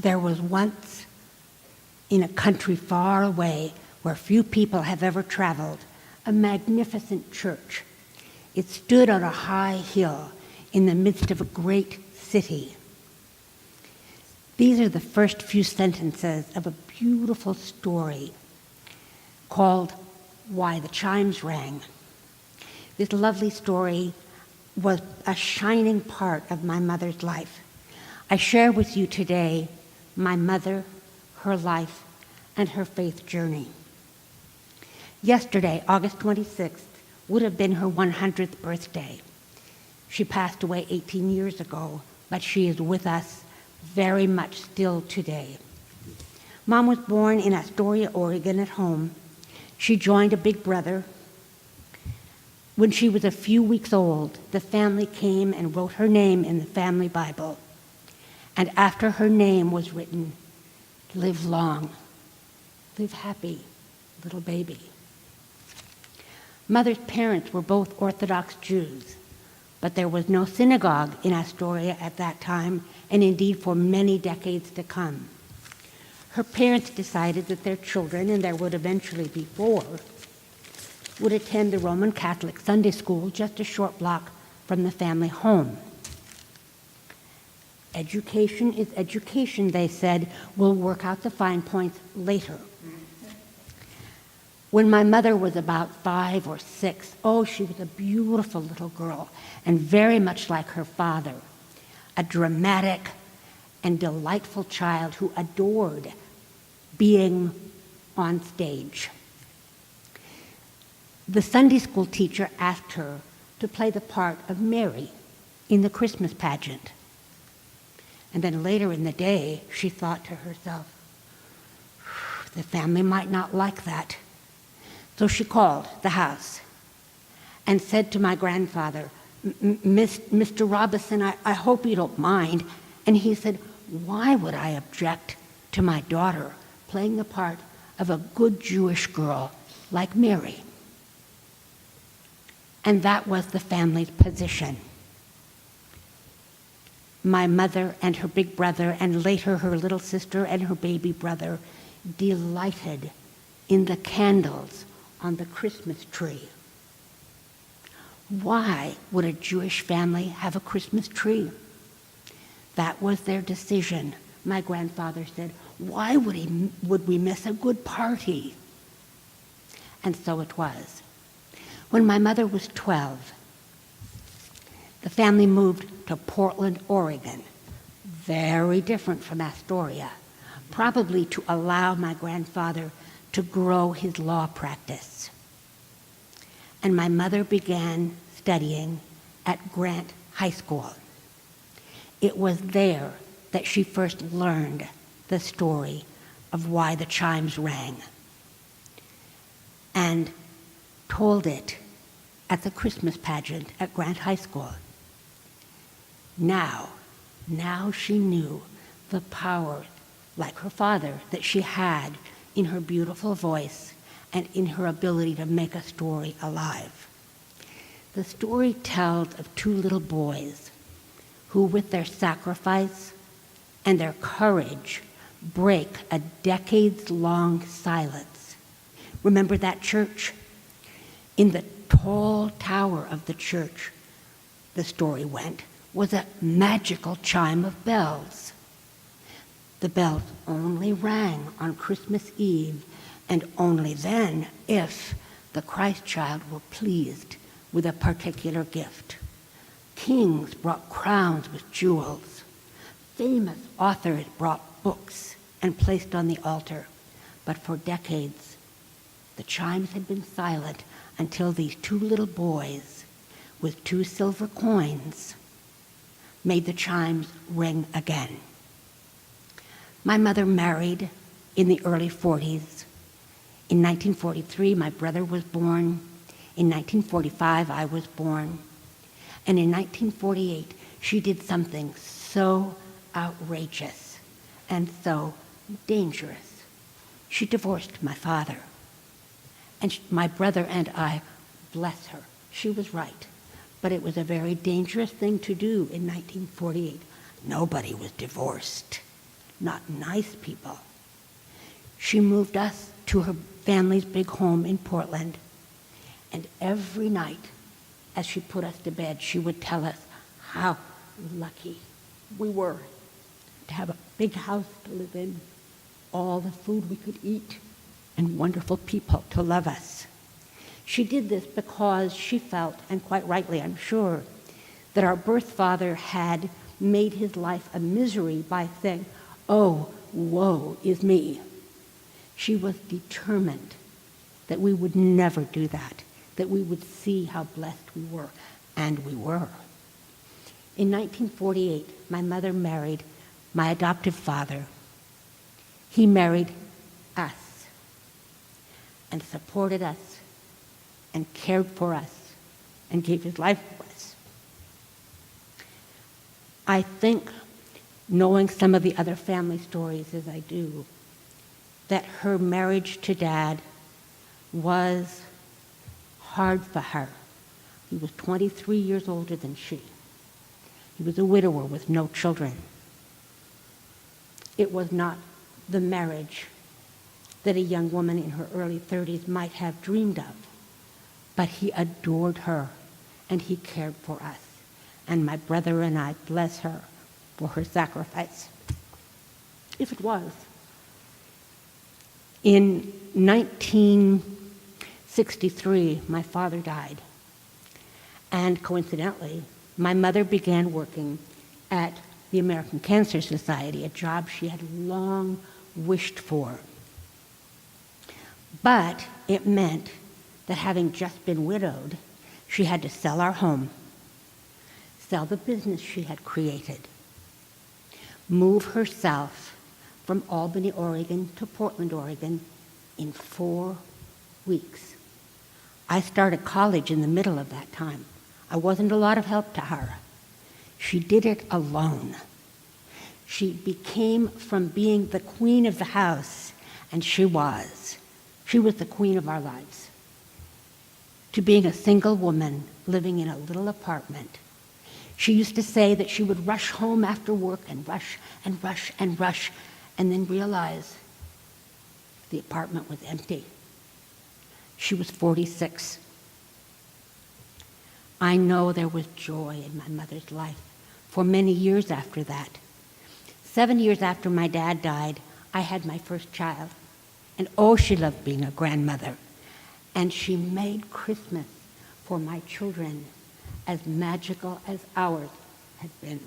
There was once, in a country far away where few people have ever traveled, a magnificent church. It stood on a high hill in the midst of a great city. These are the first few sentences of a beautiful story called Why the Chimes Rang. This lovely story was a shining part of my mother's life. I share with you today my mother, her life, and her faith journey. Yesterday, August 26th, would have been her 100th birthday. She passed away 18 years ago, but she is with us very much still today. Mom was born in Astoria, Oregon at home. She joined a big brother. When she was a few weeks old, the family came and wrote her name in the family Bible. And after her name was written, live long, live happy, little baby. Mother's parents were both Orthodox Jews, but there was no synagogue in Astoria at that time, and indeed for many decades to come. Her parents decided that their children, and there would eventually be 4, would attend the Roman Catholic Sunday school just a short block from the family home. Education is education, they said. We'll work out the fine points later. When my mother was about 5 or 6, she was a beautiful little girl and very much like her father, a dramatic and delightful child who adored being on stage. The Sunday school teacher asked her to play the part of Mary in the Christmas pageant. And then later in the day, she thought to herself, the family might not like that. So she called the house and said to my grandfather, Mr. Robinson, I hope you don't mind. And he said, why would I object to my daughter playing the part of a good Jewish girl like Mary? And that was the family's position. My mother and her big brother, and later her little sister and her baby brother, delighted in the candles on the Christmas tree. Why would a Jewish family have a Christmas tree? That was their decision. My grandfather said, why would we miss a good party? And so it was. When my mother was 12, the family moved to Portland, Oregon, very different from Astoria, probably to allow my grandfather to grow his law practice. And my mother began studying at Grant High School. It was there that she first learned the story of why the chimes rang and told it at the Christmas pageant at Grant High School. Now she knew the power, like her father, that she had in her beautiful voice and in her ability to make a story alive. The story tells of 2 little boys who, with their sacrifice and their courage, break a decades-long silence. Remember that church? In the tall tower of the church, the story went, was a magical chime of bells. The bells only rang on Christmas Eve, and only then if the Christ child were pleased with a particular gift. Kings brought crowns with jewels. Famous authors brought books and placed on the altar. But for decades, the chimes had been silent until these 2 little boys with 2 silver coins made the chimes ring again. My mother married in the early 40s. In 1943, my brother was born. In 1945, I was born. And in 1948, she did something so outrageous and so dangerous. She divorced my father. And my brother and I, bless her, she was right. But it was a very dangerous thing to do in 1948. Nobody was divorced. not nice people. She moved us to her family's big home in Portland, and every night as she put us to bed, she would tell us how lucky we were to have a big house to live in, all the food we could eat, and wonderful people to love us. She did this because she felt, and quite rightly I'm sure, that our birth father had made his life a misery by saying, "Oh, woe is me." She was determined that we would never do that we would see how blessed we were, and we were. In 1948, my mother married my adoptive father. He married us and supported us and cared for us and gave his life for us. I think, knowing some of the other family stories as I do, that her marriage to Dad was hard for her. He was 23 years older than she. He was a widower with no children. It was not the marriage that a young woman in her early 30s might have dreamed of, but he adored her and he cared for us. And my brother and I bless her for her sacrifice, if it was. In 1963, my father died. And coincidentally, my mother began working at the American Cancer Society, a job she had long wished for. But it meant that having just been widowed, she had to sell our home, sell the business she had created, move herself from Albany, Oregon to Portland, Oregon in 4 weeks. I started college in the middle of that time. I wasn't a lot of help to her. She did it alone. She became from being the queen of the house, and she was the queen of our lives, to being a single woman living in a little apartment. She used to say that she would rush home after work and rush and rush and rush, and then realize the apartment was empty. She was 46. I know there was joy in my mother's life for many years after that. 7 years after my dad died, I had my first child. And oh, she loved being a grandmother. And she made Christmas for my children as magical as ours had been.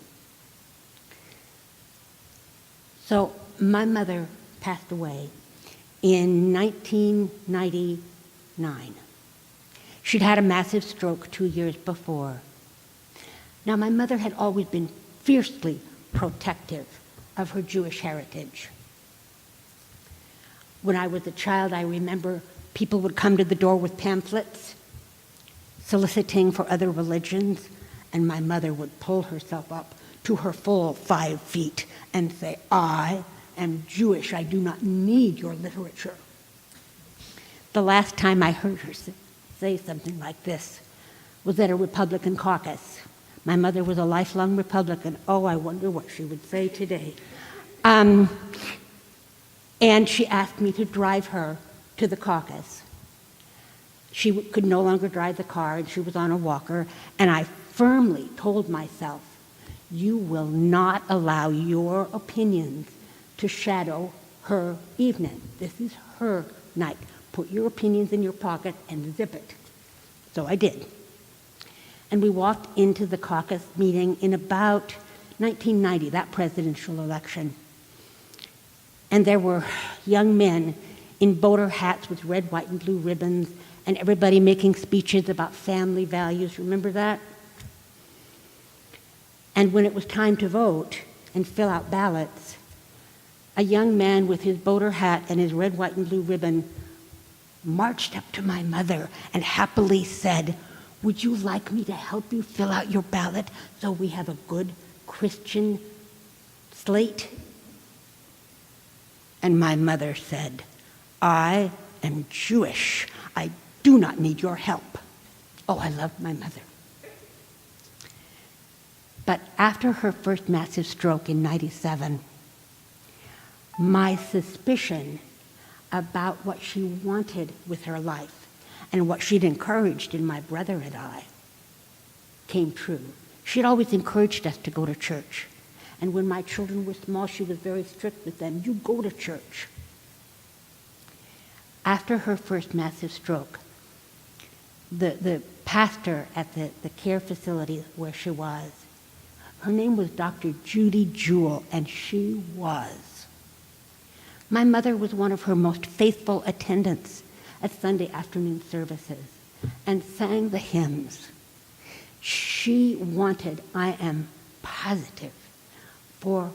So my mother passed away in 1999. She'd had a massive stroke 2 years before. Now, my mother had always been fiercely protective of her Jewish heritage. When I was a child, I remember people would come to the door with pamphlets soliciting for other religions, and my mother would pull herself up to her full 5 feet and say, "I am Jewish. I do not need your literature." The last time I heard her say something like this was at a Republican caucus. My mother was a lifelong Republican. Oh, I wonder what she would say today. And she asked me to drive her to the caucus. She could no longer drive the car, and she was on a walker, and I firmly told myself, you will not allow your opinions to shadow her evening. This is her night. Put your opinions in your pocket and zip it. So I did. And we walked into the caucus meeting in about 1990, that presidential election. And there were young men in boater hats with red, white, and blue ribbons, and everybody making speeches about family values. Remember that? And when it was time to vote and fill out ballots, a young man with his boater hat and his red, white, and blue ribbon marched up to my mother and happily said, "Would you like me to help you fill out your ballot so we have a good Christian slate?" And my mother said, "I am Jewish. I do not need your help." Oh, I loved my mother. But after her first massive stroke in '97, My suspicion about what she wanted with her life and what she'd encouraged in my brother and I came true. She'd always encouraged us to go to church. And when my children were small, she was very strict with them. You go to church. After her first massive stroke, the pastor at the care facility where she was, her name was Dr. Judy Jewell, and she was. My mother was one of her most faithful attendants at Sunday afternoon services and sang the hymns. She wanted, I am positive, for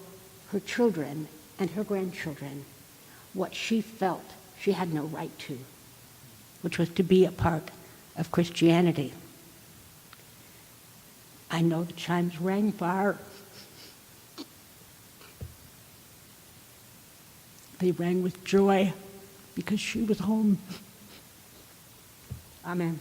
her children and her grandchildren what she felt she had no right to, which was to be a part of Christianity. I know the chimes rang far. They rang with joy because she was home. Amen.